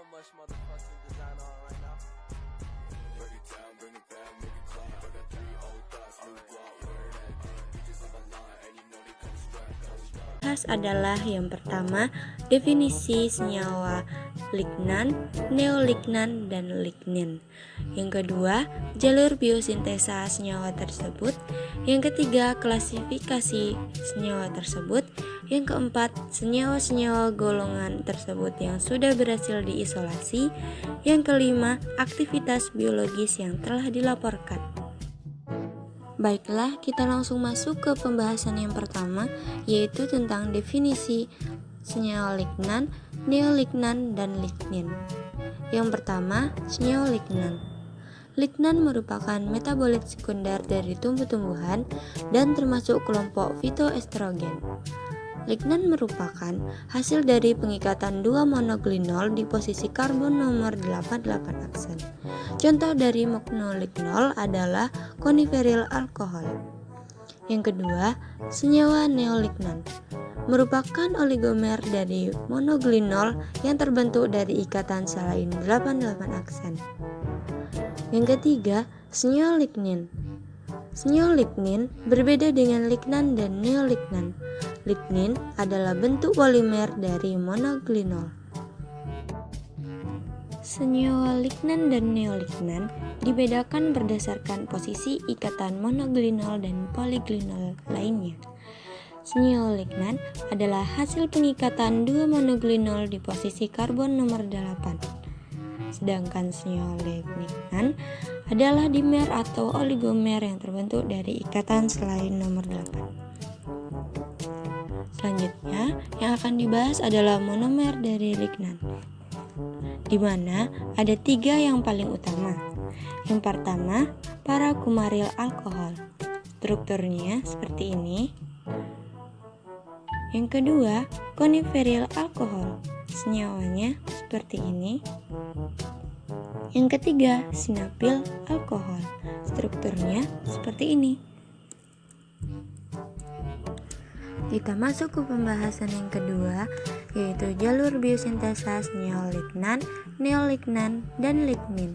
much motherfucking design on right now. Break it down, bring it back, make it clap. I got 3 old thoughts, new guap, where that thing. Bitches on my line, and you know they come strapped. Bahas adalah yang pertama, definisi senyawa lignan, neolignan, dan lignin. Yang kedua, jalur biosintesa senyawa tersebut. Yang ketiga, klasifikasi senyawa tersebut. Yang keempat, senyawa-senyawa golongan tersebut yang sudah berhasil diisolasi. Yang kelima, aktivitas biologis yang telah dilaporkan. Baiklah, kita langsung masuk ke pembahasan yang pertama, yaitu tentang definisi senyawa lignan, neolignan, dan lignin. Yang pertama, senyawa lignan. Lignan merupakan metabolit sekunder dari tumbuh-tumbuhan dan termasuk kelompok fitoestrogen. Lignan merupakan hasil dari pengikatan dua monoglinol di posisi karbon nomor 88 aksen. Contoh dari monoglinol adalah coniferyl alkohol. Yang kedua, senyawa neolignan merupakan oligomer dari monoglinol yang terbentuk dari ikatan selain 88 aksen. Yang ketiga, senyawa lignin. Senyawa lignin berbeda dengan lignan dan neolignan. Lignin adalah bentuk polimer dari monoglinol. Senyawa lignan dan neolignan dibedakan berdasarkan posisi ikatan monoglinol dan poliglinol lainnya. Senyawa lignan adalah hasil pengikatan dua monoglinol di posisi karbon nomor 8. Sedangkan senyawa lignan adalah dimer atau oligomer yang terbentuk dari ikatan selain nomor 8. Selanjutnya, yang akan dibahas adalah monomer dari lignan, di mana ada 3 yang paling utama. Yang pertama, para-kumaryl alkohol. Strukturnya seperti ini. Yang kedua, coniferyl alkohol. Senyawanya seperti ini. Yang ketiga, sinapil alkohol. Strukturnya seperti ini. Kita masuk ke pembahasan yang kedua, yaitu jalur biosintesa senyawa lignan, neolignan, dan lignin.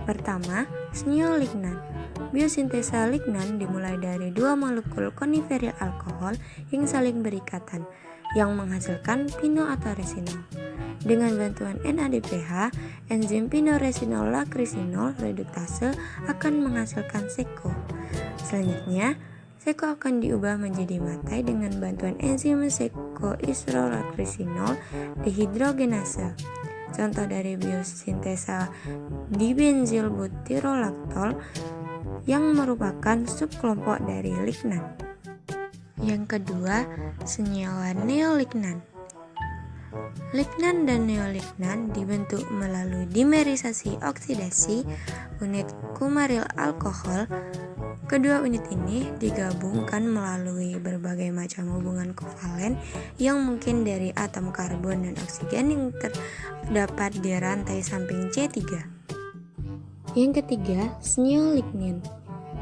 Pertama, senyawa lignan. Biosintesa lignan dimulai dari dua molekul coniferyl alkohol yang saling berikatan, yang menghasilkan pino atau resinol. Dengan bantuan NADPH, enzim pinoresinol lakrisinol reduktase akan menghasilkan seko. Selanjutnya, seko akan diubah menjadi matai dengan bantuan enzim sekoistrolakrisinol dehidrogenase. Contoh dari biosintesa dibenzilbutyrolaktol yang merupakan subkelompok dari lignan. Yang kedua, senyawa neolignan. Lignan dan neolignan dibentuk melalui dimerisasi oksidasi unit kumaryl alkohol. Kedua unit ini digabungkan melalui berbagai macam hubungan kovalen yang mungkin dari atom karbon dan oksigen yang terdapat di rantai samping C3. Yang ketiga, senyawa lignin.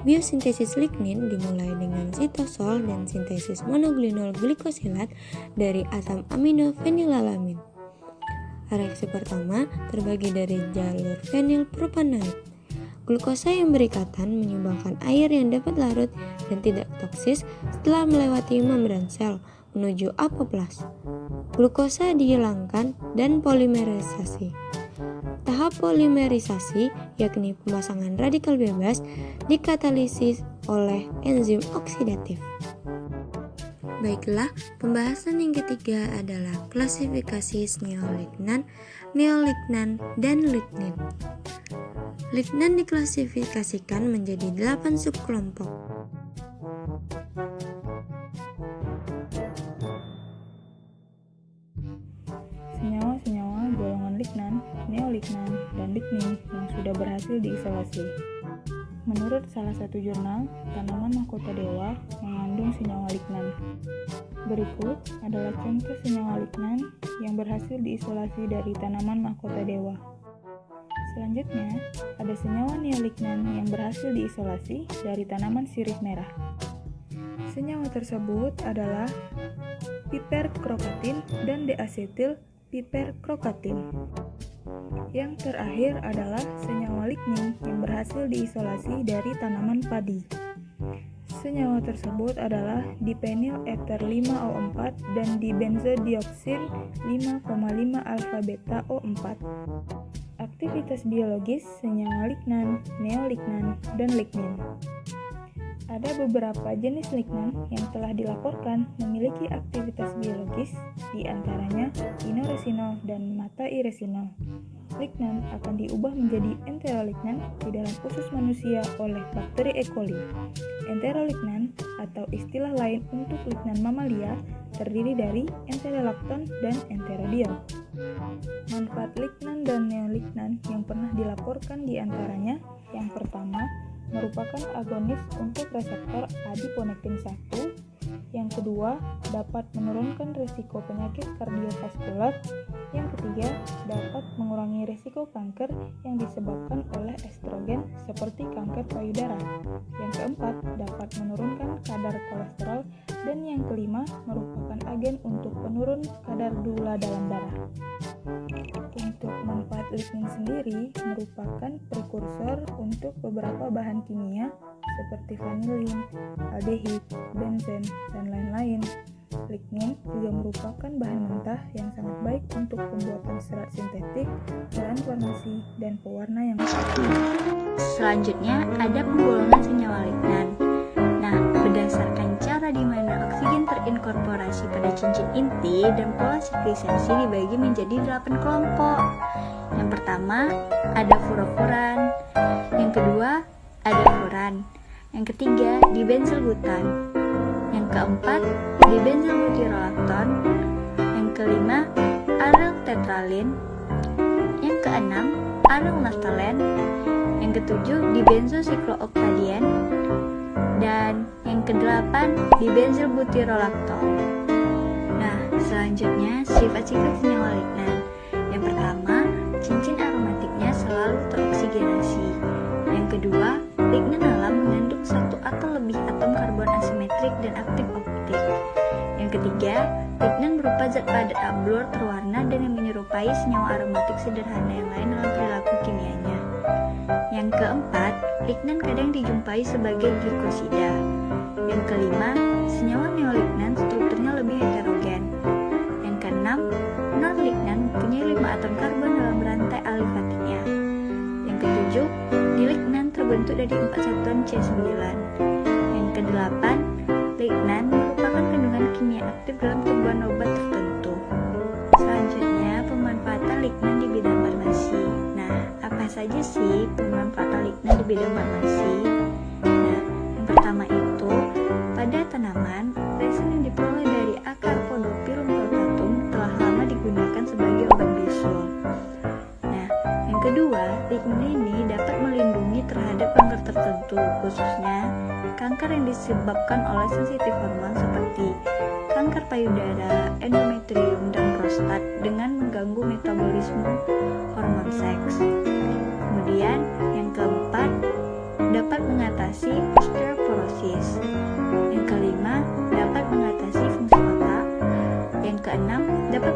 Biosintesis lignin dimulai dengan sitosol dan sintesis monoglinol glikosilat dari asam amino fenilalamin. Reaksi pertama terbagi dari jalur fenilpropanoid. Glukosa yang berikatan menyumbangkan air yang dapat larut dan tidak toksis setelah melewati membran sel menuju apoplas. Glukosa dihilangkan dan polimerisasi. Tahap polimerisasi, yakni pemasangan radikal bebas, dikatalisis oleh enzim oksidatif. Baiklah, pembahasan yang ketiga adalah klasifikasi senyawa lignan, neolignan, dan lignin. Lignan diklasifikasikan menjadi 8 subkelompok. Senyawa-senyawa golongan lignan, neolignan, dan lignin yang sudah berhasil diisolasi. Menurut salah satu jurnal, tanaman mahkota dewa mengandung senyawa lignan. Berikut adalah contoh senyawa lignan yang berhasil diisolasi dari tanaman mahkota dewa. Selanjutnya, ada senyawa neolignan yang berhasil diisolasi dari tanaman sirih merah. Senyawa tersebut adalah piperkrokatin dan deasetil piperkrokkatin. Yang terakhir adalah senyawa lignin yang berhasil diisolasi dari tanaman padi. Senyawa tersebut adalah dipenyl ether 5O4 dan dibenzodioksin 5,5 alfa beta O4. Aktivitas biologis senyawa lignan, neolignan, dan lignin. Ada beberapa jenis lignan yang telah dilaporkan memiliki aktivitas biologis, di antaranya inoresinol dan matairesinol. Lignan akan diubah menjadi enterolignan di dalam usus manusia oleh bakteri E. coli. Enterolignan atau istilah lain untuk lignan mamalia terdiri dari enterolakton dan enterodiol. Manfaat lignan dan neolignan yang pernah dilaporkan di antaranya yang pertama, merupakan agonis untuk reseptor adiponektin 1. Yang kedua, dapat menurunkan risiko penyakit kardiovaskular. Yang ketiga, dapat mengurangi risiko kanker yang disebabkan oleh estrogen seperti kanker payudara. Yang keempat, dapat menurunkan kadar kolesterol. Dan yang kelima, merupakan agen untuk penurun kadar gula dalam darah. Untuk manfaat lignin sendiri merupakan prekursor untuk beberapa bahan kimia seperti vanilin, aldehid, benzen, dan lain-lain. Lignin juga merupakan bahan mentah yang sangat baik untuk pembuatan serat sintetik, bahan farmasi, dan pewarna yang Selanjutnya ada penggolongan senyawa lignan. Nah, berdasarkan cara di mana oksigen terinkorporasi pada cincin inti dan pola sekresenssi dibagi menjadi 8 kelompok. Yang pertama ada furfuran, yang kedua ada furan, yang ketiga dibenzylbutan, yang keempat dibenzylbutyrolakton, yang kelima aryl tetralin, yang keenam aryl naftalen, yang ketujuh dibenzosiklooktadien, dan yang kedelapan dibenzylbutyrolakton. Nah, selanjutnya sifat-sifat senyawa lignan. Yang pertama, cincin aromatiknya selalu teroksigenasi. Yang kedua, lignan alam mengandung satu atau lebih atom karbon asimetrik dan aktif optik. Yang ketiga, lignan berupa zat padat ablur terwarna dan yang menyerupai senyawa aromatik sederhana yang lain dalam perilaku kimianya. Yang keempat, lignan kadang dijumpai sebagai glikosida. Yang kelima, senyawa neolignan strukturnya lebih heterogen. Yang keenam, non-lignan mempunyai 5 atom karbon dalam rantai alifatiknya. Yang ketujuh, dilignan terbentuk dari 4 satuan C9. Yang kedelapan, lignan merupakan kandungan kimia aktif dalam tumbuhan obat tertentu. Selanjutnya, pemanfaatan lignan di bidang farmasi. Nah, apa saja sih pemanfaatan lignan di bidang farmasi? Nah, yang pertama itu, pada tanaman, resin yang diperoleh dari akar Podophyllum cordatum telah lama digunakan sebagai obat bisul. Nah, yang kedua, lignan ini dapat melindungi terhadap kanker tertentu, khususnya kanker yang disebabkan oleh sensitif hormon seperti kanker payudara, endometrium, dan prostat dengan mengganggu metabolisme hormon seks. Kemudian, yang keempat, dapat mengatasi osteoporosis. Yang kelima, dapat mengatasi fungsi otak. Yang keenam, dapat